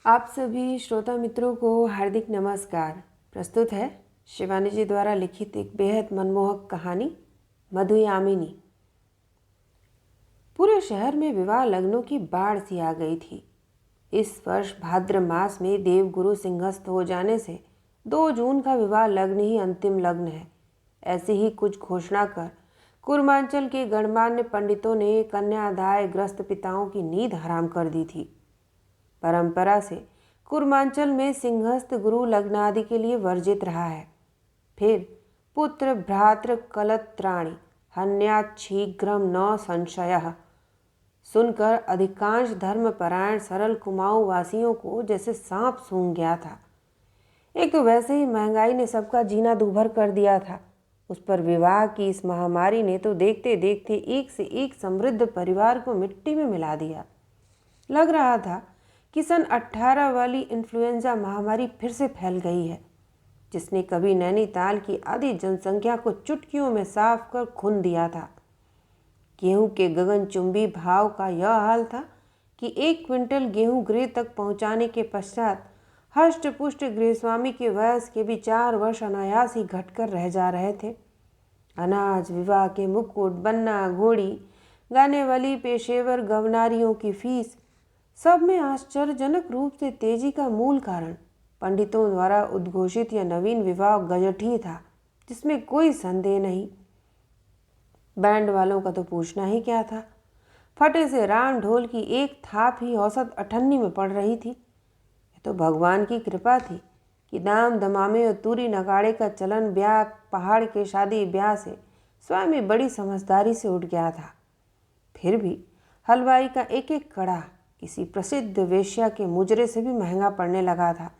आप सभी श्रोता मित्रों को हार्दिक नमस्कार। प्रस्तुत है शिवानी जी द्वारा लिखित एक बेहद मनमोहक कहानी मधुयामिनी। पूरे शहर में विवाह लग्नों की बाढ़ सी आ गई थी। इस वर्ष भाद्र मास में देवगुरु सिंहस्थ हो जाने से 2 जून का विवाह लग्न ही अंतिम लग्न है, ऐसी ही कुछ घोषणा कर कूर्मांचल के गणमान्य पंडितों ने कन्यादाय ग्रस्त पिताओं की नींद हराम कर दी थी। परंपरा से कूर्मांचल में सिंहस्थ गुरु लग्नादि के लिए वर्जित रहा है। फिर पुत्र भ्रातृ कलत्राणि हन्यात् शीघ्रम न संशयः सुनकर अधिकांश धर्मपरायण सरल कुमाऊं वासियों को जैसे सांप सूंघ गया था। एक तो वैसे ही महंगाई ने सबका जीना दूभर कर दिया था, उस पर विवाह की इस महामारी ने तो देखते देखते एक से एक समृद्ध परिवार को मिट्टी में मिला दिया। लग रहा था कि सन 18 वाली इन्फ्लुएंजा महामारी फिर से फैल गई है, जिसने कभी नैनीताल की आधी जनसंख्या को चुटकियों में साफ कर खून दिया था। गेहूं के गगनचुंबी भाव का यह हाल था कि 1 क्विंटल गेहूं गृह तक पहुंचाने के पश्चात हष्ट पुष्ट गृहस्वामी के वयस के भी 4 वर्ष अनायास ही घटकर रह जा रहे थे। अनाज, विवाह के मुकुट, बन्ना, घोड़ी, गाने वाली पेशेवर गवनारियों की फीस, सब में आश्चर्यजनक रूप से तेजी का मूल कारण पंडितों द्वारा उद्घोषित यह नवीन विवाह गजट ही था, जिसमें कोई संदेह नहीं। बैंड वालों का तो पूछना ही क्या था। फटे से राम ढोल की एक थाप ही औसत 98 में पड़ रही थी। यह तो भगवान की कृपा थी कि दाम दमामे और तूरी नगाड़े का चलन ब्याह पहाड़ के शादी ब्याह से स्वयं ही बड़ी समझदारी से उठ गया था। फिर भी हलवाई का एक एक कड़ा किसी प्रसिद्ध वेश्या के मुजरे से भी महंगा पड़ने लगा था।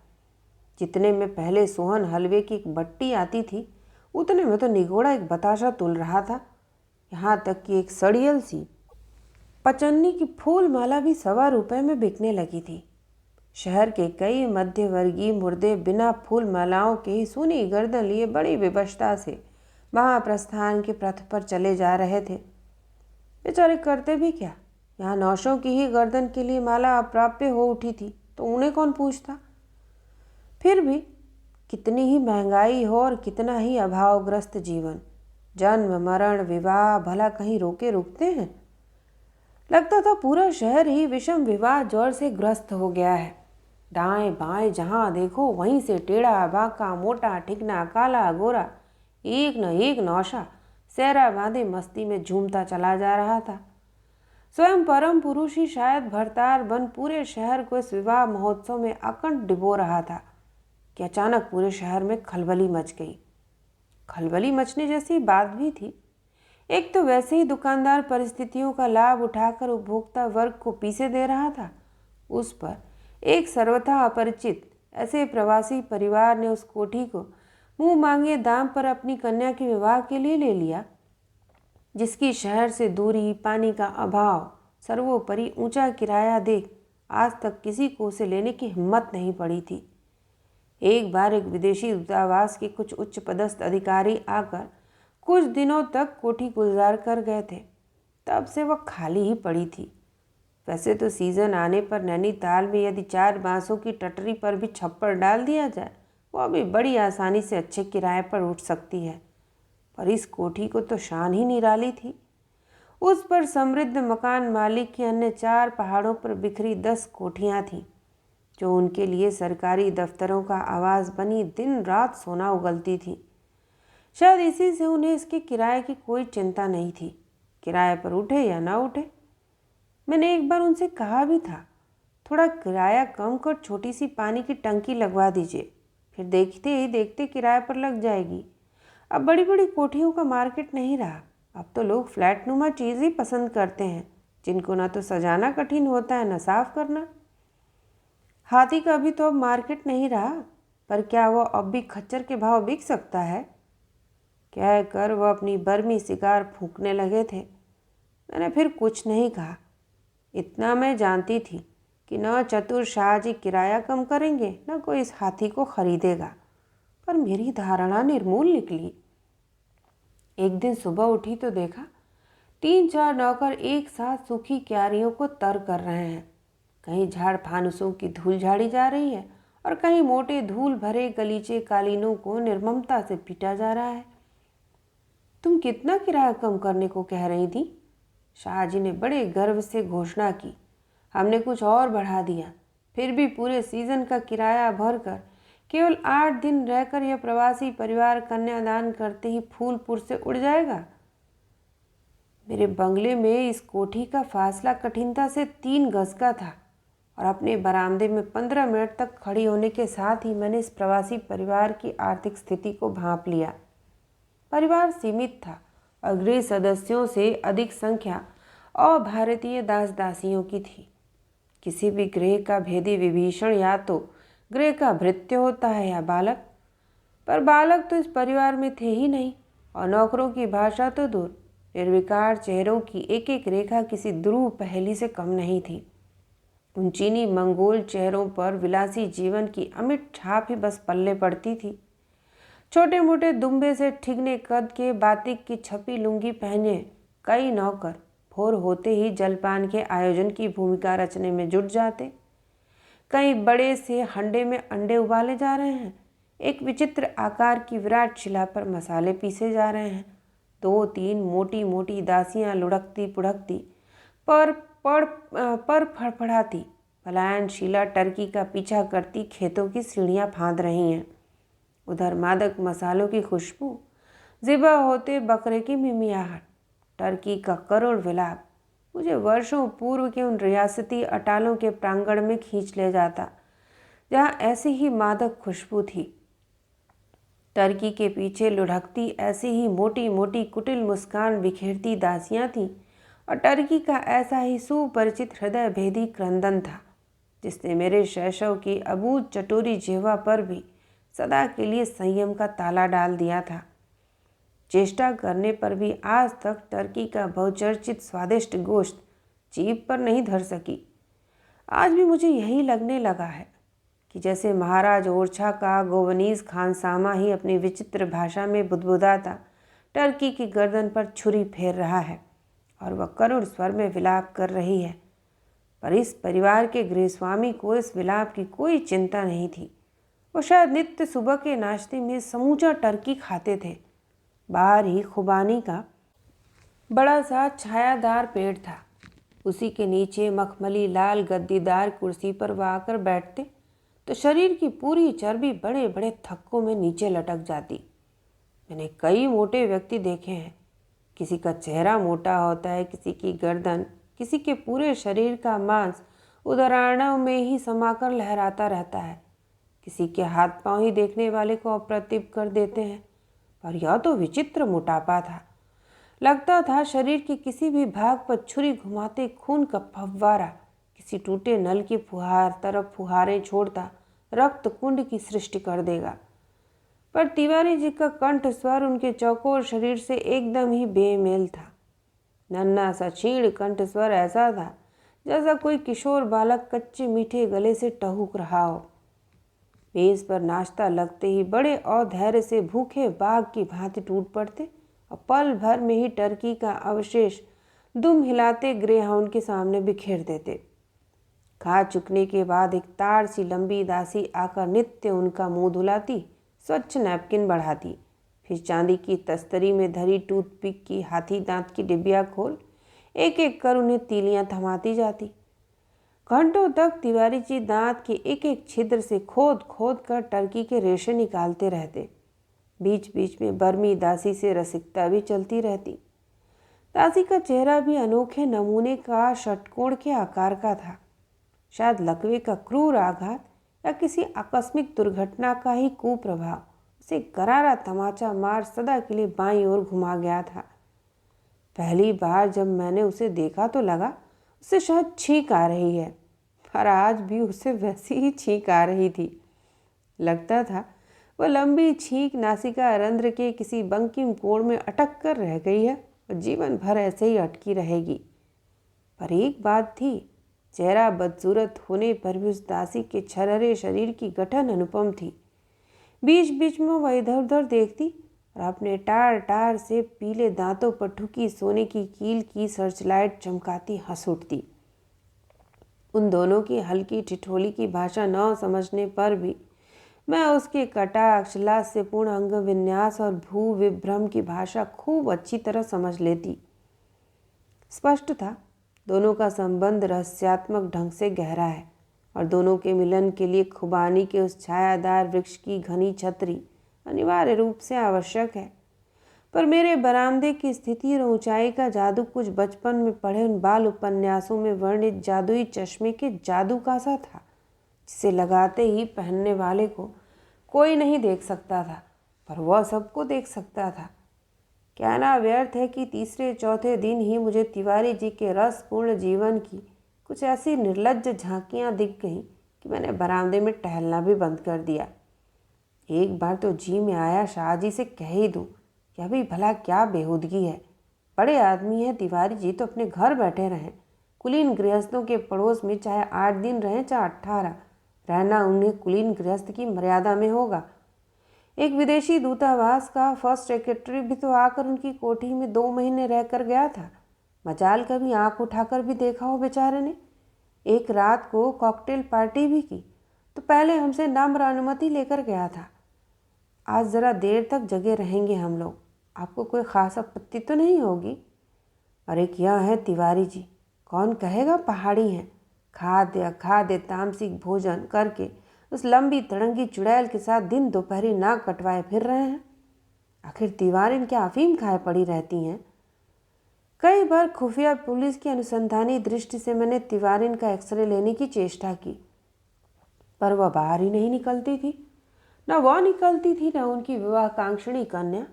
जितने में पहले सोहन हलवे की एक बट्टी आती थी, उतने में तो निगोड़ा एक बताशा तुल रहा था। यहाँ तक कि एक सड़ियल सी पचन्नी की फूल माला भी 1.25 रुपये में बिकने लगी थी। शहर के कई मध्यवर्गीय मुर्दे बिना फूल मालाओं के ही सूनी गर्दन लिए बड़ी विवशता से महाप्रस्थान के पथ पर चले जा रहे थे। बेचारे करते भी क्या, यहाँ नौशों की ही गर्दन के लिए माला अप्राप्य हो उठी थी, तो उन्हें कौन पूछता। फिर भी कितनी ही महंगाई हो और कितना ही अभावग्रस्त जीवन, जन्म मरण विवाह भला कहीं रोके रुकते हैं। लगता था पूरा शहर ही विषम विवाह ज्वर से ग्रस्त हो गया है। दाएं बाएं जहाँ देखो वहीं से टेढ़ा बांका मोटा ठिकना काला गोरा एक न एक नौशा सेहरा बांधे मस्ती में झूमता चला जा रहा था। स्वयं परम पुरुष ही शायद भरतार बन पूरे शहर को इस विवाह महोत्सव में अकंठ डिबो रहा था कि अचानक पूरे शहर में खलबली मच गई। खलबली मचने जैसी बात भी थी। एक तो वैसे ही दुकानदार परिस्थितियों का लाभ उठाकर उपभोक्ता वर्ग को पीसे दे रहा था, उस पर एक सर्वथा अपरिचित ऐसे प्रवासी परिवार ने उस कोठी को मुंह मांगे दाम पर अपनी कन्या के विवाह के लिए ले लिया, जिसकी शहर से दूरी, पानी का अभाव, सर्वोपरि ऊंचा किराया देख आज तक किसी को उसे लेने की हिम्मत नहीं पड़ी थी। एक बार एक विदेशी दूतावास के कुछ उच्च पदस्थ अधिकारी आकर कुछ दिनों तक कोठी गुजार कर गए थे, तब से वह खाली ही पड़ी थी। वैसे तो सीजन आने पर नैनीताल में यदि 4 बांसों की टटरी पर भी छप्पर डाल दिया जाए, वह भी बड़ी आसानी से अच्छे किराए पर उठ सकती है। पर इस कोठी को तो शान ही निराली थी। उस पर समृद्ध मकान मालिक की अन्य 4 पहाड़ों पर बिखरी 10 कोठियाँ थीं, जो उनके लिए सरकारी दफ्तरों का आवास बनी दिन रात सोना उगलती थी। शायद इसी से उन्हें इसके किराए की कोई चिंता नहीं थी, किराए पर उठे या ना उठे। मैंने एक बार उनसे कहा भी था, थोड़ा किराया कम कर छोटी सी पानी की टंकी लगवा दीजिए, फिर देखते ही देखते किराए पर लग जाएगी। अब बड़ी बड़ी कोठियों का मार्केट नहीं रहा। अब तो लोग फ्लैट नुमा चीज़ ही पसंद करते हैं, जिनको ना तो सजाना कठिन होता है न साफ करना। हाथी का भी तो अब मार्केट नहीं रहा, पर क्या वह अब भी खच्चर के भाव बिक सकता है? कहकर वह अपनी बर्मी सिगार फूंकने लगे थे। मैंने फिर कुछ नहीं कहा। इतना मैं जानती थी कि न चतुर शाह जी किराया कम करेंगे, न कोई इस हाथी को खरीदेगा। पर मेरी धारणा निर्मूल निकली। एक दिन सुबह उठी तो देखा 3-4 नौकर एक साथ सूखी क्यारियों को तर कर रहे हैं। कहीं झाड़ फानुसों की धूल झाड़ी जा रही है और कहीं मोटे धूल भरे गलीचे कालीनों को निर्ममता से पीटा जा रहा है। तुम कितना किराया कम करने को कह रही थी? शाहजी ने बड़े गर्व से घोषणा की। हमने कुछ और बढ़ा दिया, फिर भी पूरे सीजन का किराया भरकर केवल 8 दिन रहकर यह प्रवासी परिवार कन्यादान करते ही फूलपुर से उड़ जाएगा। मेरे बंगले में इस कोठी का फासला कठिनता से 3 गज का था और अपने बरामदे में 15 मिनट तक खड़ी होने के साथ ही मैंने इस प्रवासी परिवार की आर्थिक स्थिति को भांप लिया। परिवार सीमित था और गृह सदस्यों से अधिक संख्या अभारतीय दास दासियों की थी। किसी भी गृह का भेदी विभीषण या तो गृह का भृत्य होता है या बालक, पर बालक तो इस परिवार में थे ही नहीं और नौकरों की भाषा तो दूर, निर्विकार चेहरों की एक एक रेखा किसी ध्रुव पहेली से कम नहीं थी। उन चीनी मंगोल चेहरों पर विलासी जीवन की अमिट छाप ही बस पल्ले पड़ती थी। छोटे मोटे दुम्बे से ठिगने कद के बातिक की छपी लुंगी पहने कई नौकर भोर होते ही जलपान के आयोजन की भूमिका रचने में जुट जाते। कई बड़े से हंडे में अंडे उबाले जा रहे हैं, एक विचित्र आकार की विराट शिला पर मसाले पीसे जा रहे हैं। 2-3 मोटी मोटी दासियां लुढ़कती पुढ़कती पर फड़फड़ाती पलायनशीला टर्की का पीछा करती खेतों की सीढ़ियां फांद रही हैं। उधर मादक मसालों की खुशबू, ज़िबा होते बकरे की मिमियाहट, टर्की का करुण विलाप मुझे वर्षों पूर्व के उन रियासती अटालों के प्रांगण में खींच ले जाता जहाँ ऐसी ही मादक खुशबू थी। टर्की के पीछे लुढ़कती ऐसी ही मोटी मोटी कुटिल मुस्कान बिखेरती दासियां थीं और टर्की का ऐसा ही सुपरिचित हृदय भेदी क्रंदन था जिसने मेरे शैशव की अबूझ चटोरी जिह्वा पर भी सदा के लिए संयम का ताला डाल दिया था। चेष्टा करने पर भी आज तक टर्की का बहुचर्चित स्वादिष्ट गोश्त जीभ पर नहीं धर सकी। आज भी मुझे यही लगने लगा है कि जैसे महाराज ओरछा का गोवनीज खानसामा ही अपनी विचित्र भाषा में बुदबुदाता टर्की की गर्दन पर छुरी फेर रहा है और वह करुण स्वर में विलाप कर रही है। पर इस परिवार के गृहस्वामी को इस विलाप की कोई चिंता नहीं थी। वो शायद नित्य सुबह के नाश्ते में समूचा टर्की खाते थे। बाहर ही खुबानी का बड़ा सा छायादार पेड़ था, उसी के नीचे मखमली लाल गद्दीदार कुर्सी पर वह आकर बैठते तो शरीर की पूरी चर्बी बड़े बड़े थक्कों में नीचे लटक जाती। मैंने कई मोटे व्यक्ति देखे हैं, किसी का चेहरा मोटा होता है, किसी की गर्दन, किसी के पूरे शरीर का मांस उदराणव में ही समाकर लहराता रहता है, किसी के हाथ पांव ही देखने वाले को अप्रतिभ कर देते हैं। पर यह तो विचित्र मोटापा था। लगता था शरीर के किसी भी भाग पर छुरी घुमाते खून का फव्वारा किसी टूटे नल की फुहार तरफ फुहारें छोड़ता रक्त कुंड की सृष्टि कर देगा। पर तिवारी जी का कंठ स्वर उनके चौकोर शरीर से एकदम ही बेमेल था। नन्हा सा क्षीण कंठ स्वर ऐसा था जैसा कोई किशोर बालक कच्चे मीठे गले से टहूक रहा हो। मेज पर नाश्ता लगते ही बड़े अधैर्य से भूखे बाघ की भांति टूट पड़ते और पल भर में ही टर्की का अवशेष दुम हिलाते ग्रेहाउंड के सामने बिखेर देते। खा चुकने के बाद एक तार सी लंबी दासी आकर नित्य उनका मुंह धुलाती, स्वच्छ नैपकिन बढ़ाती, फिर चांदी की तस्तरी में धरी टूथपिक की हाथी दांत की डिबिया खोल एक एक कर उन्हें तीलियां थमाती जाती। घंटों तक तिवारी जी दांत के एक एक छिद्र से खोद खोद कर टर्की के रेशे निकालते रहते। बीच बीच में बर्मी दासी से रसिकता भी चलती रहती। दासी का चेहरा भी अनोखे नमूने का षटकोण के आकार का था। शायद लकवे का क्रूर आघात या किसी आकस्मिक दुर्घटना का ही कुप्रभाव उसे करारा तमाचा मार सदा के लिए बाईं ओर घुमा गया था। पहली बार जब मैंने उसे देखा तो लगा उसे शायद छींक आ रही है, पर आज भी उसे वैसी ही छींक आ रही थी। लगता था वह लंबी छींक नासिका रंध्र के किसी बंकिम कोण में अटक कर रह गई है और जीवन भर ऐसे ही अटकी रहेगी। पर एक बात थी, चेहरा बदसूरत होने पर भी उस दासी के छरहरे शरीर की गठन अनुपम थी। बीच बीच में वह इधर उधर देखती और अपने टार टार से पीले दांतों पर ठुकी सोने की कील की सर्चलाइट चमकाती हंस उठती। उन दोनों की हल्की ठिठोली की भाषा न समझने पर भी मैं उसके कटाक्ष, लास्यपूर्ण अंग विन्यास और भू विभ्रम की भाषा खूब अच्छी तरह समझ लेती। स्पष्ट था, दोनों का संबंध रहस्यात्मक ढंग से गहरा है और दोनों के मिलन के लिए खुबानी के उस छायादार वृक्ष की घनी छतरी अनिवार्य रूप से आवश्यक है। पर मेरे बरामदे की स्थिति और ऊंचाई का जादू कुछ बचपन में पढ़े उन बाल उपन्यासों में वर्णित जादुई चश्मे के जादू का सा था, जिसे लगाते ही पहनने वाले को कोई नहीं देख सकता था, पर वह सबको देख सकता था। कहना व्यर्थ है कि तीसरे चौथे दिन ही मुझे तिवारी जी के रसपूर्ण जीवन की कुछ ऐसी निर्लज्ज झांकियां दिख गईं कि मैंने बरामदे में टहलना भी बंद कर दिया। एक बार तो जी में आया शाहजी से कह ही दूं कि अभी भला क्या बेहूदगी है। बड़े आदमी हैं तिवारी जी, तो अपने घर बैठे रहें। कुलीन गृहस्थों के पड़ोस में चाहे 8 दिन रहें चाहे 18, रहना उन्हें कुलीन गृहस्थ की मर्यादा में होगा। एक विदेशी दूतावास का फर्स्ट सेक्रेटरी भी तो आकर उनकी कोठी में 2 महीने रहकर गया था। मजाल कभी आंख उठाकर भी देखा हो बेचारे ने। एक रात को कॉकटेल पार्टी भी की तो पहले हमसे नम्र अनुमति लेकर गया था। आज ज़रा देर तक जगे रहेंगे हम लोग, आपको कोई ख़ास आपत्ति तो नहीं होगी? अरे क्या है तिवारी जी, कौन कहेगा पहाड़ी हैं। खाद्य अखाद्य तामसिक भोजन करके उस लंबी तड़ंगी चुड़ैल के साथ दिन दोपहरी नाक कटवाए फिर रहे हैं। आखिर तिवारी क्या अफीम खाए पड़ी रहती हैं? कई बार खुफिया पुलिस की अनुसंधानी दृष्टि से मैंने तिवारी का एक्सरे लेने की चेष्टा की, पर वह बाहर ही नहीं निकलती थी। न वह निकलती थी न उनकी विवाहकांक्षिणी कन्या।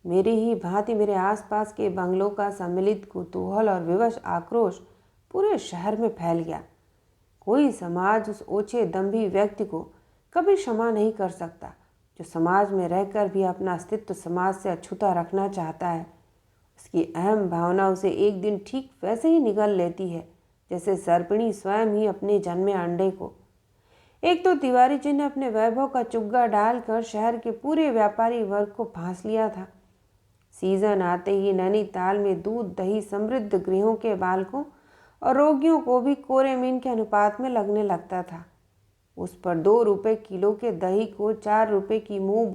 मेरी ही भांति मेरे आसपास के बंगलों का सम्मिलित कुतूहल और विवश आक्रोश पूरे शहर में फैल गया। कोई समाज उस ओछे दंभी व्यक्ति को कभी क्षमा नहीं कर सकता जो समाज में रहकर भी अपना अस्तित्व समाज से अछूता रखना चाहता है। उसकी अहम भावना उसे एक दिन ठीक वैसे ही निगल लेती है जैसे सर्पिणी स्वयं ही अपने जन्मे अंडे को। एक तो तिवारी जी ने अपने वैभव का चुग्गा डालकर शहर के पूरे व्यापारी वर्ग को फांस लिया था। सीजन आते ही नैनीताल में दूध दही समृद्ध गृहों के बालकों और रोगियों को भी कोरे मीन के अनुपात में लगने लगता था। उस पर 2 रुपये किलो के दही को 4 रुपये की मुंह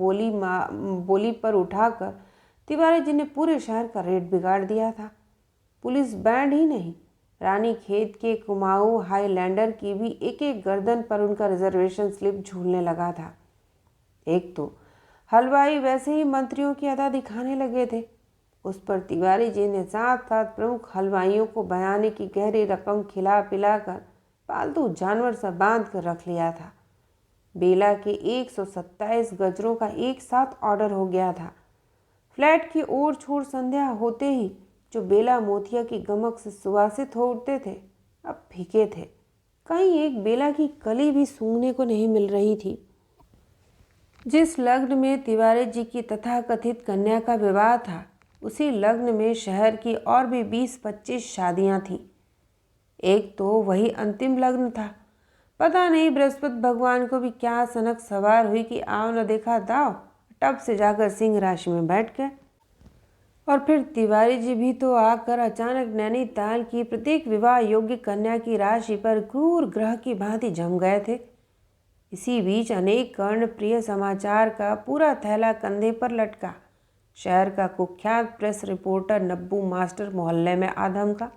बोली पर उठाकर तिवारी जी ने पूरे शहर का रेट बिगाड़ दिया था। पुलिस बैंड ही नहीं, रानी खेत के कुमाऊं हाईलैंडर की भी एक एक गर्दन पर उनका रिजर्वेशन स्लिप झूलने लगा था। एक तो हलवाई वैसे ही मंत्रियों की अदा दिखाने लगे थे, उस पर तिवारी जी ने 7 प्रमुख हलवाइयों को बयाने की गहरी रकम खिला पिलाकर पालतू जानवर सा बांध कर रख लिया था। बेला के 127 गजरों का एक साथ ऑर्डर हो गया था। फ्लैट की ओर छोड़ संध्या होते ही जो बेला मोतिया की गमक से सुवासित हो उठते थे अब फीके थे। कहीं एक बेला की कली भी सूंघने को नहीं मिल रही थी। जिस लग्न में तिवारी जी की तथाकथित कन्या का विवाह था, उसी लग्न में शहर की और भी 20-25 शादियां थीं। एक तो वही अंतिम लग्न था। पता नहीं बृहस्पति भगवान को भी क्या सनक सवार हुई कि आओ न देखा दाव, टब से जाकर सिंह राशि में बैठ गए। और फिर तिवारी जी भी तो आकर अचानक नैनीताल की प्रत्येक विवाह योग्य कन्या की राशि पर क्रूर ग्रह की भांति जम गए थे। इसी बीच अनेक कर्ण प्रिय समाचार का पूरा थैला कंधे पर लटका। शहर का कुख्यात प्रेस रिपोर्टर नब्बू मास्टर मोहल्ले में आधम का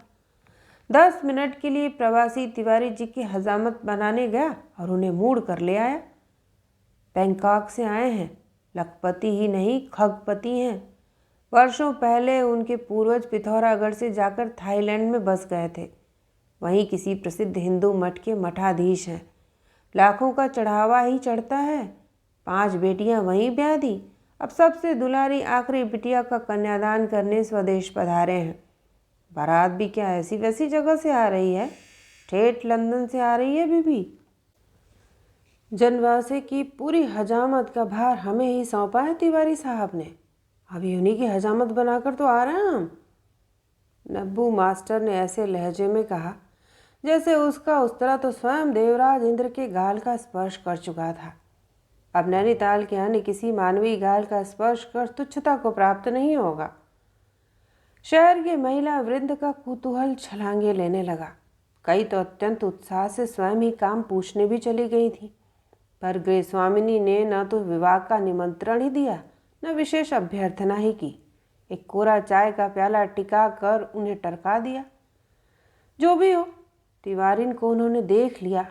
10 मिनट के लिए प्रवासी तिवारी जी की हजामत बनाने गया और उन्हें मूड कर ले आया। बैंकॉक से आए हैं, लखपति ही नहीं खगपति हैं। वर्षों पहले उनके पूर्वज पिथौरागढ़ से जाकर थाईलैंड में बस गए थे। वहीं किसी प्रसिद्ध हिंदू मठ के मठाधीश हैं। लाखों का चढ़ावा ही चढ़ता है। 5 बेटियां वहीं ब्याह दी। अब सबसे दुलारी आखिरी बिटिया का कन्यादान करने स्वदेश पधारे हैं। बारात भी क्या ऐसी वैसी जगह से आ रही है, ठेठ लंदन से आ रही है बीबी। जनवासे की पूरी हजामत का भार हमें ही सौंपा है तिवारी साहब ने। अभी उन्हीं की हजामत बनाकर तो आ रहे हैं हम। नब्बू मास्टर ने ऐसे लहजे में कहा जैसे उसका उस तरह तो स्वयं देवराज इंद्र के गाल का स्पर्श कर चुका था। अब नैनीताल के अन्य किसी मानवीय गाल का स्पर्श कर तुच्छता को प्राप्त नहीं होगा। शहर के महिला वृंद का कुतूहल छलांगे लेने लगा। कई तो अत्यंत उत्साह से स्वयं ही काम पूछने भी चली गई थी, पर गृह स्वामिनी ने न तो विवाह का निमंत्रण ही दिया, न विशेष अभ्यर्थना ही की। एक कोरा चाय का प्याला टिका कर उन्हें टरका दिया। जो भी हो, तिवारिन को उन्होंने देख लिया,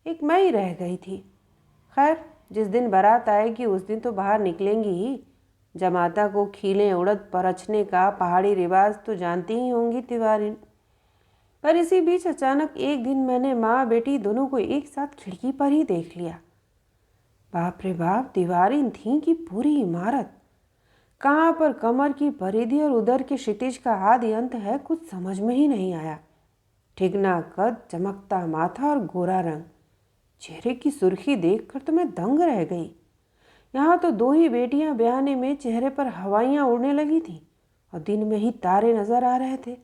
एक मैं ही रह गई थी। खैर, जिस दिन बारात आएगी उस दिन तो बाहर निकलेंगी ही। जमाता को खीलें उड़द परछने का पहाड़ी रिवाज तो जानती ही होंगी तिवारिन। पर इसी बीच अचानक एक दिन मैंने माँ बेटी दोनों को एक साथ खिड़की पर ही देख लिया। बाप रे बाप, तिवारिन थी कि पूरी इमारत। कहाँ पर कमर की परिधि और उदर के क्षितिज का आदि अंत है, कुछ समझ में ही नहीं आया। ठिगना कद, चमकता माथा और गोरा रंग। चेहरे की सुर्खी देखकर तो मैं दंग रह गई। यहाँ तो 2 ही बेटियां ब्याहने में चेहरे पर हवाइयाँ उड़ने लगी थी और दिन में ही तारे नजर आ रहे थे।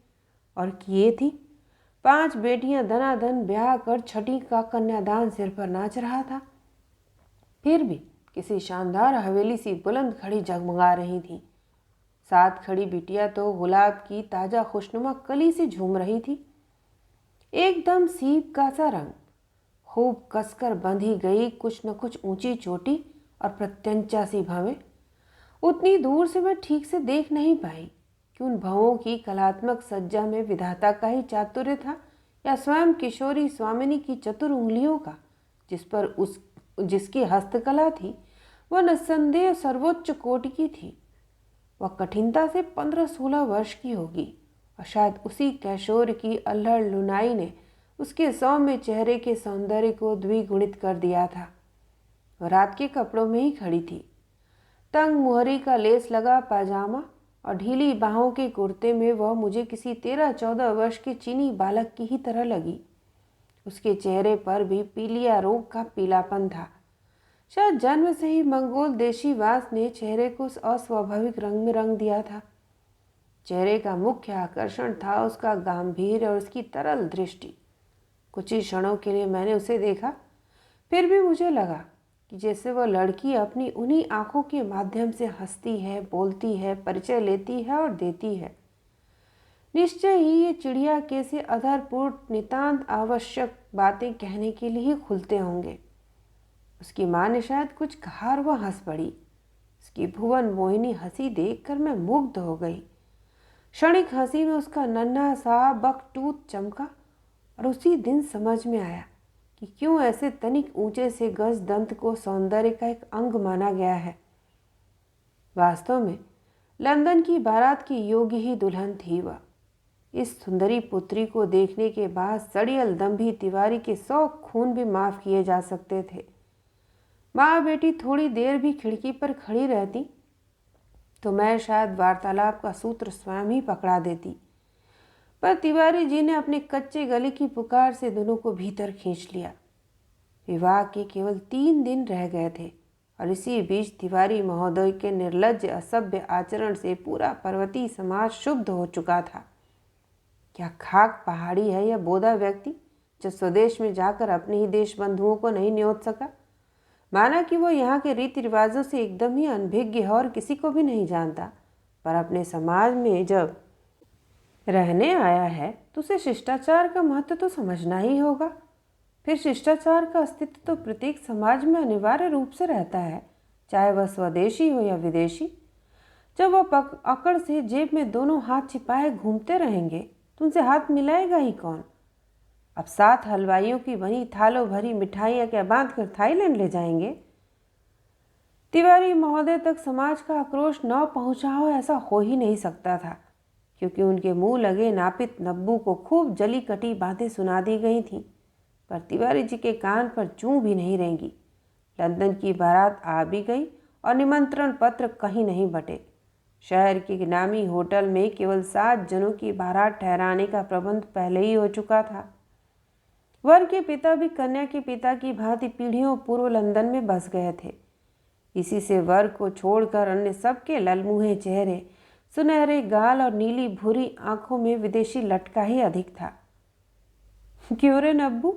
और किए थी 5 बेटियां दनादन ब्याह कर छठी का कन्यादान सिर पर नाच रहा था। फिर भी किसी शानदार हवेली सी बुलंद खड़ी जगमगा रही थी। 7 खड़ी बिटिया तो गुलाब की ताजा खुशनुमा कली से झूम रही थी। एकदम सीप का सा रंग, खूब कसकर बंधी गई कुछ न कुछ ऊंची चोटी और प्रत्यंचा सी भवें। उतनी दूर से मैं ठीक से देख नहीं पाई कि उन भवों की कलात्मक सज्जा में विधाता का ही चातुर्य था या स्वयं किशोरी स्वामिनी की चतुर उंगलियों का, जिसकी हस्तकला थी वह निस्संदेह सर्वोच्च कोटि की थी। वह कठिनता से 15-16 वर्ष की होगी और शायद उसी कैशोर की अल्हड़ लुनाई ने उसके सौम्य चेहरे के सौंदर्य को द्विगुणित कर दिया था। वह रात के कपड़ों में ही खड़ी थी। तंग मुहरी का लेस लगा पाजामा और ढीली बाहों के कुर्ते में वह मुझे किसी 13-14 वर्ष के चीनी बालक की ही तरह लगी। उसके चेहरे पर भी पीलिया रोग का पीलापन था। शायद जन्म से ही मंगोल देशी वास ने चेहरे को अस्वाभाविक रंग में रंग दिया था। चेहरे का मुख्य आकर्षण था उसका गंभीर और उसकी तरल दृष्टि। कुछ ही क्षणों के लिए मैंने उसे देखा, फिर भी मुझे लगा कि जैसे वह लड़की अपनी उन्हीं आंखों के माध्यम से हंसती है, बोलती है, परिचय लेती है और देती है। निश्चय ही ये चिड़िया के से अधरपुट नितांत आवश्यक बातें कहने के लिए ही खुलते होंगे। उसकी माँ ने शायद कुछ कहा और वह हंस पड़ी। उसकी भुवन मोहिनी हंसी देखकर मैं मुग्ध हो गई। क्षणिक हंसी में उसका नन्हा सा बकटूथ चमका और उसी दिन समझ में आया कि क्यों ऐसे तनिक ऊंचे से गज दंत को सौंदर्य का एक अंग माना गया है। वास्तव में लंदन की बारात की योग्य ही दुल्हन थी वह। इस सुंदरी पुत्री को देखने के बाद सड़ियल दंभी तिवारी के 100 खून भी माफ किए जा सकते थे। माँ बेटी थोड़ी देर भी खिड़की पर खड़ी रहती तो मैं शायद वार्तालाप का सूत्र स्वयं ही पकड़ा देती, पर तिवारी जी ने अपने कच्चे गले की पुकार से दोनों को भीतर खींच लिया। विवाह के केवल 3 दिन रह गए थे और इसी बीच तिवारी महोदय के निर्लज्ज असभ्य आचरण से पूरा पर्वतीय समाज शुद्ध हो चुका था। क्या खाक पहाड़ी है यह बोधा व्यक्ति जो स्वदेश में जाकर अपने ही देश बंधुओं को नहीं न्योत सका। माना कि वो यहाँ के रीति रिवाजों से एकदम ही अनभिज्ञ है और किसी को भी नहीं जानता, पर अपने समाज में जब रहने आया है तो उसे शिष्टाचार का महत्व तो समझना ही होगा। फिर शिष्टाचार का अस्तित्व तो प्रत्येक समाज में अनिवार्य रूप से रहता है, चाहे वह स्वदेशी हो या विदेशी। जब वह अकड़ से जेब में दोनों हाथ छिपाए घूमते रहेंगे तो उनसे हाथ मिलाएगा ही कौन। अब 7 हलवाइयों की बनी थालों भरी मिठाइयाँ क्या बांध कर थाईलैंड ले जाएंगे। तिवारी महोदय तक समाज का आक्रोश न पहुँचा हो ऐसा हो ही नहीं सकता था, क्योंकि उनके मुंह लगे नापित नब्बू को खूब जली कटी बातें सुना दी गई थीं, पर तिवारी जी के कान पर चूं भी नहीं रेंगी। लंदन की बारात आ भी गई और निमंत्रण पत्र कहीं नहीं बटे। शहर के नामी होटल में केवल 7 जनों की बारात ठहराने का प्रबंध पहले ही हो चुका था। वर के पिता भी कन्या के पिता की भांति पीढ़ियों पूर्व लंदन में बस गए थे। इसी से वर को छोड़कर अन्य सबके ललमुहे चेहरे, सुनहरे गाल और नीली भूरी आंखों में विदेशी लटका ही अधिक था। क्यों रे नब्बू,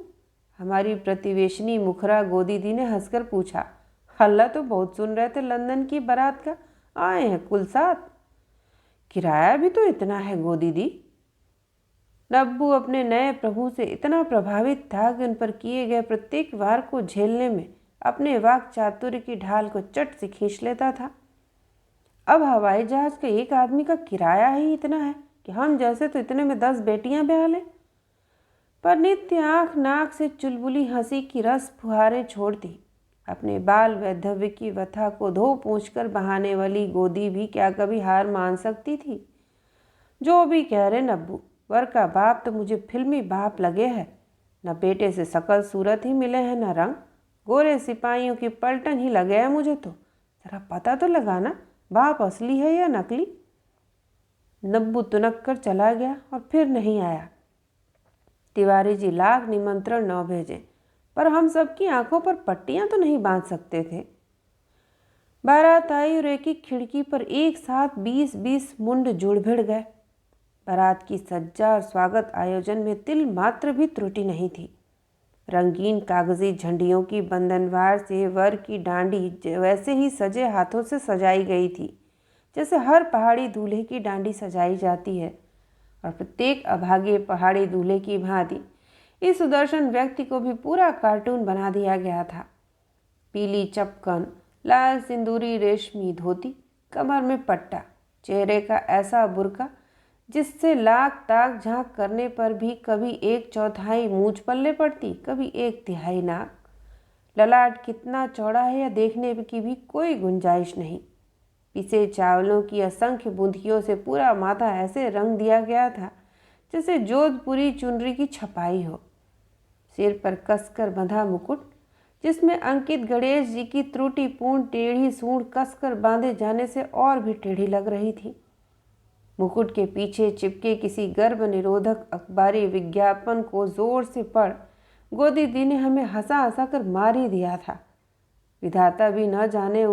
हमारी प्रतिवेशनी मुखरा गोदी दी ने हंसकर पूछा। हल्ला तो बहुत सुन रहे थे लंदन की बारात का, आए हैं कुल 7। किराया भी तो इतना है गोदी दी। नब्बू अपने नए प्रभु से इतना प्रभावित था कि उन पर किए गए प्रत्येक वार को झेलने में अपने वाक चातुर्य की ढाल को चट से खींच लेता था। अब हवाई जहाज का एक आदमी का किराया ही इतना है कि हम जैसे तो इतने में 10 बेटियां ब्याह लें। पर नित्य आंख नाक से चुलबुली हंसी की रस फुहारें छोड़ती अपने बाल वैधव्य की व्यथा को धो पोंछ कर बहाने वाली गोदी भी क्या कभी हार मान सकती थी। जो भी कह रहे नब्बू, वर का बाप तो मुझे फिल्मी बाप लगे है। न बेटे से सकल सूरत ही मिले हैं, न रंग, गोरे सिपाहियों की पलटन ही लगे है मुझे तो। जरा पता तो लगाना बाप असली है या नकली। नब्बू तुनक कर चला गया और फिर नहीं आया। तिवारी जी लाख निमंत्रण न भेजे, पर हम सबकी आंखों पर पट्टियां तो नहीं बांध सकते थे। बारात आई और एक ही खिड़की पर एक साथ 20-20 मुंड जुड़ भिड़ गए। बारात की सज्जा और स्वागत आयोजन में तिल मात्र भी त्रुटि नहीं थी। रंगीन कागजी झंडियों की बंधनवार से वर की डांडी वैसे ही सजे हाथों से सजाई गई थी जैसे हर पहाड़ी दूल्हे की डांडी सजाई जाती है। और प्रत्येक अभागे पहाड़ी दूल्हे की भांति इस सुदर्शन व्यक्ति को भी पूरा कार्टून बना दिया गया था। पीली चपकन, लाल सिंदूरी रेशमी धोती, कमर में पट्टा, चेहरे का ऐसा बुर्का जिससे लाख ताक झांक करने पर भी कभी 1/4 मूंछ पल्ले पड़ती, कभी 1/3 नाक। ललाट कितना चौड़ा है यह देखने की भी कोई गुंजाइश नहीं। पिसे चावलों की असंख्य बूंदियों से पूरा माथा ऐसे रंग दिया गया था जैसे जोधपुरी चुनरी की छपाई हो। सिर पर कसकर बंधा मुकुट जिसमें अंकित गणेश जी की त्रुटिपूर्ण टेढ़ी सूंड कसकर बांधे जाने से और भी टेढ़ी लग रही थी। मुकुट के पीछे चिपके किसी गर्भ निरोधक अखबारी विज्ञापन को जोर से पढ़ गोदी दी ने हमें हंसा हंसा कर मार ही दिया था। विधाता भी न जाने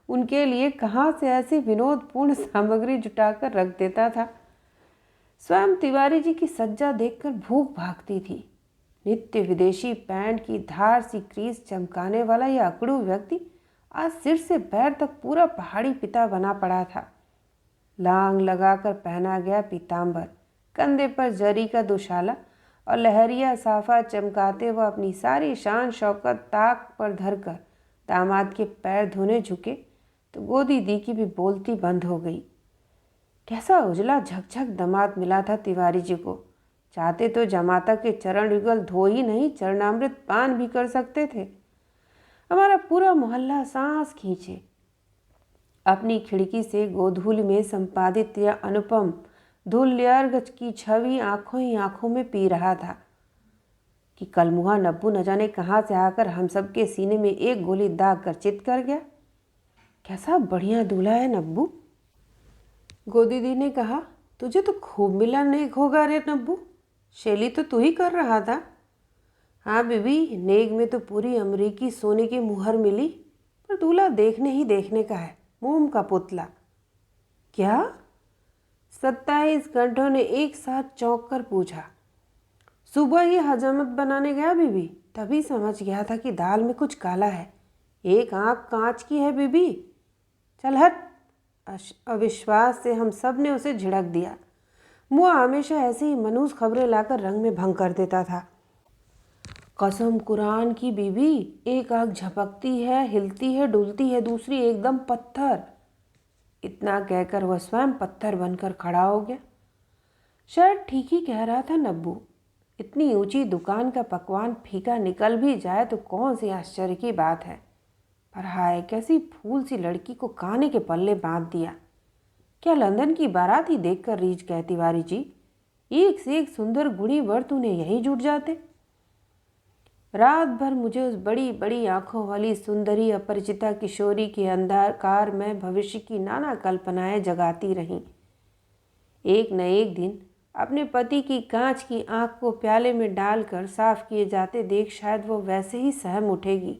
उनके लिए कहाँ से ऐसी विनोदपूर्ण सामग्री जुटाकर रख देता था। स्वयं तिवारी जी की सज्जा देखकर भूख भागती थी। नित्य विदेशी पैंट की धार सी क्रीज चमकाने वाला यह अकड़ू व्यक्ति आज सिर से पैर तक पूरा पहाड़ी पिता बना पड़ा था। लांग लगाकर पहना गया पीताम्बर, कंधे पर जरी का दुशाला और लहरिया साफा चमकाते हुए अपनी सारी शान शौकत ताक पर धरकर दामाद के पैर धोने झुके तो गोदी दी की भी बोलती बंद हो गई। कैसा उजला झकझक दामाद मिला था तिवारी जी को। चाहते तो जमाता के चरण युगल धो ही नहीं, चरणामृत पान भी कर सकते थे। हमारा पूरा मोहल्ला सांस खींचे अपनी खिड़की से गोधूली में संपादित यह अनुपम धूल्यर्घ की छवि आंखों ही आंखों में पी रहा था कि कलमुहा नब्बू न जाने कहाँ से आकर हम सबके सीने में एक गोली दाग कर चित कर गया। कैसा बढ़िया दूल्हा है नब्बू। गोदी दी ने कहा, तुझे तो खूब मिला नेक होगा रे नब्बू, शैली तो तू ही कर रहा था। हाँ बीबी, नेक में तो पूरी अमरीकी सोने की मुहर मिली, पर दूल्हा देखने ही देखने का है, मोम का पुतला। क्या? 27 घंटों ने एक साथ चौंक कर पूछा। सुबह ही हजामत बनाने गया बीबी, तभी समझ गया था कि दाल में कुछ काला है। एक आंख कांच की है बीबी। चल हट। अविश्वास से हम सब ने उसे झिड़क दिया। मुआ हमेशा ऐसे ही मनूस खबरें लाकर रंग में भंग कर देता था। कसम कुरान की बीबी, एक आंख झपकती है, हिलती है, डुलती है, दूसरी एकदम पत्थर। इतना कहकर वह स्वयं पत्थर बनकर खड़ा हो गया। शायद ठीक ही कह रहा था नब्बू। इतनी ऊंची दुकान का पकवान फीका निकल भी जाए तो कौन सी आश्चर्य की बात है। पर हाय, कैसी फूल सी लड़की को काने के पल्ले बांध दिया। क्या लंदन की बारात ही देखकर रीझ गए तिवारी जी? एक से एक सुंदर गुणी वर तूने यही जुट जाते। रात भर मुझे उस बड़ी बड़ी आंखों वाली सुंदरी अपरिचिता किशोरी के अंधकार में भविष्य की नाना कल्पनाएं जगाती रहीं। एक न एक दिन अपने पति की कांच की आंख को प्याले में डालकर साफ किए जाते देख शायद वो वैसे ही सहम उठेगी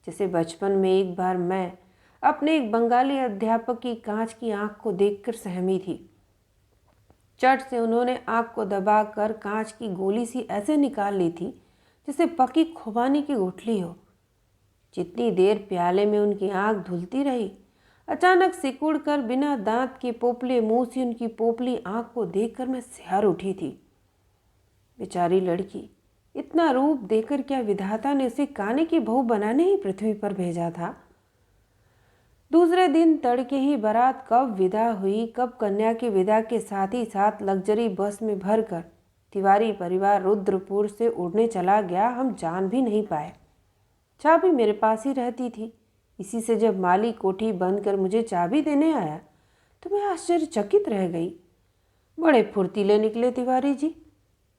जैसे बचपन में एक बार मैं अपने एक बंगाली अध्यापक की कांच की आंख को देखकर सहमी थी। चट से उन्होंने आंख को दबाकर कांच की गोली सी ऐसे निकाल ली थी जैसे पकी खुबानी की गुठली हो। जितनी देर प्याले में उनकी आंख धुलती रही, अचानक सिकुड़ कर बिना दांत के पोपले मुंह से उनकी पोपली आंख को देखकर मैं सिहर उठी थी। बेचारी लड़की, इतना रूप देकर क्या विधाता ने उसे काने की बहू बनाने ही पृथ्वी पर भेजा था। दूसरे दिन तड़के ही बारात कब विदा हुई, कब कन्या की विदा के साथ ही साथ लग्जरी बस में भरकर तिवारी परिवार रुद्रपुर से उड़ने चला गया, हम जान भी नहीं पाए। चाबी मेरे पास ही रहती थी। इसी से जब माली कोठी बंद कर मुझे चाबी देने आया तो मैं आश्चर्यचकित रह गई। बड़े फुर्तीले निकले तिवारी जी।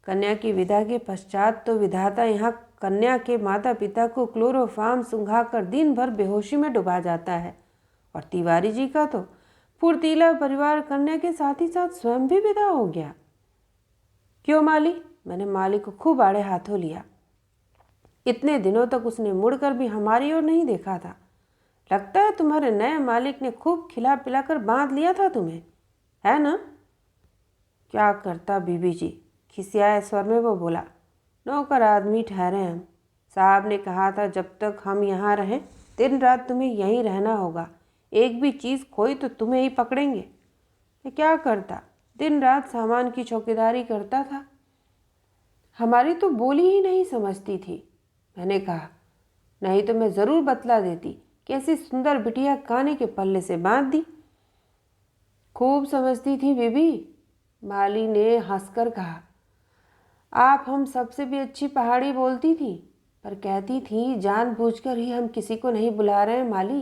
कन्या की विदा के पश्चात तो विधाता यहाँ कन्या के माता पिता को क्लोरोफार्म सुंघाकर दिन भर बेहोशी में डुबा जाता है, और तिवारी जी का तो फुर्तीला परिवार कन्या के साथ ही साथ स्वयं भी विदा हो गया। क्यों माली? मैंने माली को खूब आड़े हाथों लिया। इतने दिनों तक उसने मुड़कर भी हमारी ओर नहीं देखा था। लगता है तुम्हारे नए मालिक ने खूब खिला पिलाकर बांध लिया था तुम्हें, है ना? क्या करता बीबी जी, खिसियाए स्वर में वो बोला। नौकर आदमी ठहरे हम। साहब ने कहा था जब तक हम यहाँ रहें दिन रात तुम्हें यहीं रहना होगा। एक भी चीज़ खोई तो तुम्हें ही पकड़ेंगे। मैं क्या करता, दिन रात सामान की चौकीदारी करता था। हमारी तो बोली ही नहीं समझती थी। मैंने कहा, नहीं तो मैं ज़रूर बतला देती। कैसी सुंदर बिटिया काने के पल्ले से बांध दी। खूब समझती थी बीबी, माली ने हंसकर कहा। आप हम सबसे भी अच्छी पहाड़ी बोलती थी, पर कहती थी जानबूझकर ही हम किसी को नहीं बुला रहे हैं माली।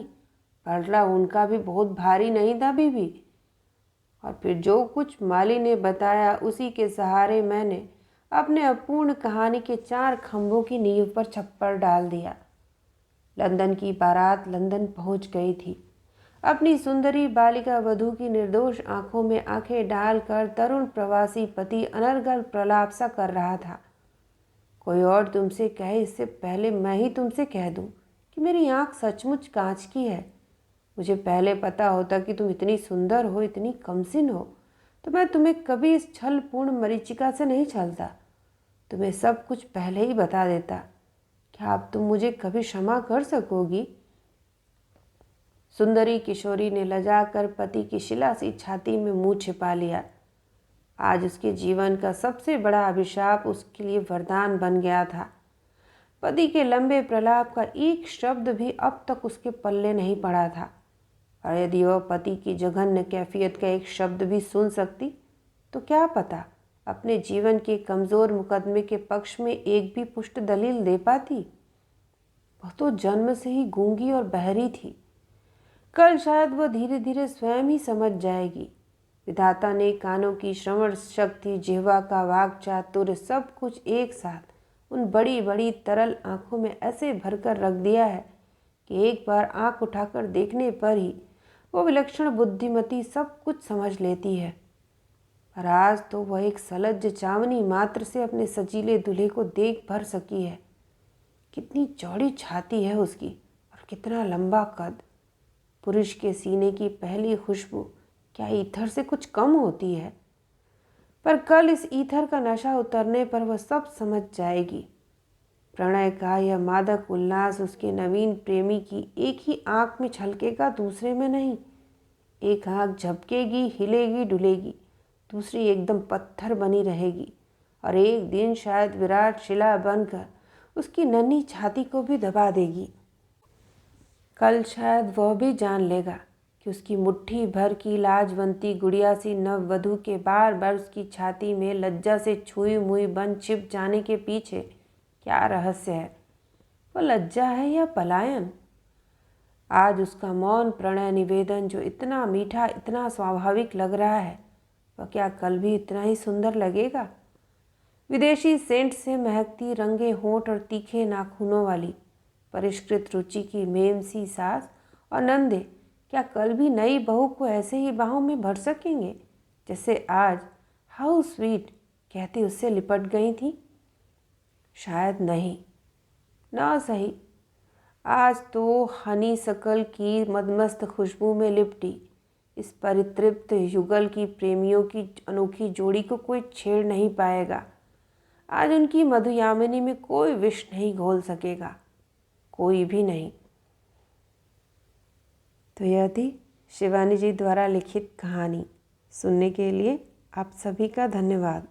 पलड़ा उनका भी बहुत भारी नहीं था बीबी। और फिर जो कुछ माली ने बताया उसी के सहारे मैंने अपने अपूर्ण कहानी के 4 खंभों की नींव पर छप्पर डाल दिया। लंदन की बारात लंदन पहुंच गई थी। अपनी सुंदरी बालिका वधू की निर्दोष आंखों में आंखें डालकर तरुण प्रवासी पति अनर्गल प्रलाप सा कर रहा था। कोई और तुमसे कहे इससे पहले मैं ही तुमसे कह दूं कि मेरी आंख सचमुच कांच की है। मुझे पहले पता होता कि तुम इतनी सुंदर हो, इतनी कमसिन हो, तो मैं तुम्हें कभी इस छलपूर्ण मरीचिका से नहीं छलता। तुम्हें सब कुछ पहले ही बता देता। क्या अब तुम मुझे कभी क्षमा कर सकोगी? सुंदरी किशोरी ने लजाकर पति की शिला सी छाती में मुंह छिपा लिया। आज उसके जीवन का सबसे बड़ा अभिशाप उसके लिए वरदान बन गया था। पति के लंबे प्रलाप का एक शब्द भी अब तक उसके पल्ले नहीं पड़ा था, और यदि वह पति की जघन्य कैफियत का एक शब्द भी सुन सकती तो क्या पता अपने जीवन के कमज़ोर मुकदमे के पक्ष में एक भी पुष्ट दलील दे पाती। वह तो जन्म से ही गूंगी और बहरी थी। कल शायद वह धीरे धीरे स्वयं ही समझ जाएगी। विधाता ने कानों की श्रवण शक्ति, जिह्वा का वाक चातुर्य, सब कुछ एक साथ उन बड़ी बड़ी तरल आंखों में ऐसे भरकर रख दिया है कि एक बार आंख उठाकर देखने पर ही वो विलक्षण बुद्धिमती सब कुछ समझ लेती है। पर आज तो वह एक सलज्ज चावनी मात्र से अपने सजीले दूल्हे को देख भर सकी है। कितनी चौड़ी छाती है उसकी और कितना लंबा कद। पुरुष के सीने की पहली खुशबू क्या ईथर से कुछ कम होती है? पर कल इस ईथर का नशा उतरने पर वह सब समझ जाएगी। प्रणय का यह मादक उल्लास उसके नवीन प्रेमी की एक ही आंख में छलकेगा, दूसरे में नहीं। एक आंख झपकेगी, हिलेगी, डुलेगी, दूसरी एकदम पत्थर बनी रहेगी, और एक दिन शायद विराट शिला बनकर उसकी नन्ही छाती को भी दबा देगी। कल शायद वह भी जान लेगा कि उसकी मुट्ठी भर की लाजवंती गुड़िया सी नववधू के बार बार उसकी छाती में लज्जा से छुई मुई बन छिप जाने के पीछे क्या रहस्य है। वह लज्जा है या पलायन? आज उसका मौन प्रणय निवेदन जो इतना मीठा, इतना स्वाभाविक लग रहा है, वह क्या कल भी इतना ही सुंदर लगेगा? विदेशी सेंट से महकती रंगे होंठ और तीखे नाखूनों वाली परिष्कृत रुचि की मेमसी सास और नंदे क्या कल भी नई बहू को ऐसे ही बाहों में भर सकेंगे जैसे आज हाउ स्वीट कहती उससे लिपट गई थी? शायद नहीं। ना सही, आज तो हनी सकल की मदमस्त खुशबू में लिपटी इस परितृप्त युगल की प्रेमियों की अनोखी जोड़ी को कोई छेड़ नहीं पाएगा। आज उनकी मधुयामिनी में कोई विष नहीं घोल सकेगा, कोई भी नहीं। तो यह थी शिवानी जी द्वारा लिखित कहानी। सुनने के लिए आप सभी का धन्यवाद।